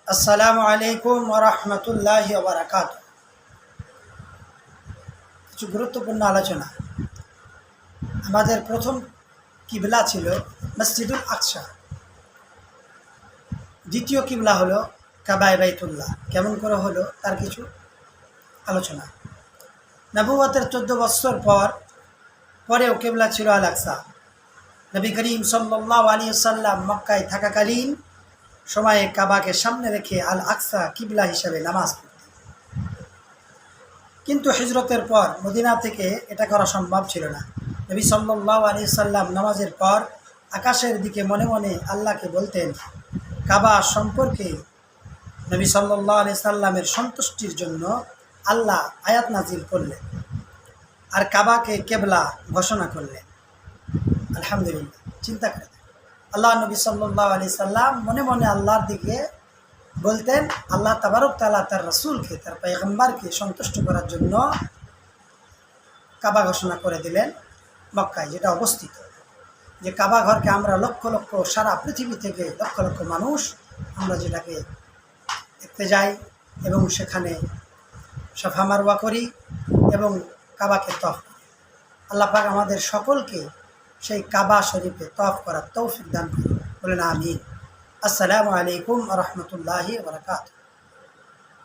আসসালামু আলাইকুম ওয়া রাহমাতুল্লাহি ওয়া বারাকাতুহু। কিছু গুরুত্বপূর্ণ আলোচনা। আমাদের প্রথম কিবলা ছিল মসজিদুল আকসা। দ্বিতীয় কিবলা হলো কাবায়ে বাইতুল্লাহ। কেমন করে হলো তার কিছু আলোচনা। নবুয়তের 14 বছর পরেও কিবলা ছিল আল আকসা। নবী করিম সাল্লাল্লাহু আলাইহি ওয়াসাল্লাম মক্কায় থাকাকালীন সময়ে কাবাকে সামনে রেখে আল আকসা কিবলা হিসাবে নামাজ পড়তেন। কিন্তু হিজরতের পর মদিনা থেকে এটা করা সম্ভব ছিল না। নবী সাল্লাল্লাহু আলাইহি ওয়াসাল্লাম নামাজের পর আকাশের দিকে মনে মনে আল্লাহকে বলতেন। কাবা সম্পর্কে নবী সাল্লাল্লাহু আলাইহি সাল্লামের সন্তুষ্টির জন্য আল্লাহ আয়াত নাজিল করলেন আর কাবাকে কেবলা ঘোষণা করলেন। আলহামদুলিল্লাহ। চিন্তা করে আল্লাহ নবী সাল্লাল্লাহু আলাইহি সাল্লাম মনে মনে আল্লাহর দিকে বলতেন। আল্লাহ তাবারক তাআলা তার রাসূলকে, তার পয়গম্বরকে সন্তুষ্ট করার জন্য কাবা ঘোষণা করে দিলেন মক্কায়, যেটা অবস্থিত। যে কাবা ঘরকে আমরা লক্ষ লক্ষ, সারা পৃথিবী থেকে লক্ষ লক্ষ মানুষ আমরা যেটাকে দেখতে যাই এবং সেখানে সাফা মারওয়া করি এবং কাবাকে তওয়াফ করি। আল্লাহ পাক আমাদের সকলকে সেই কাবা শরীফে তওয়াফ করার তৌফিক দান করুন। বলেন আমিন। আসসালামু আলাইকুম ওয়া রাহমাতুল্লাহি ওয়া বারাকাতুহু।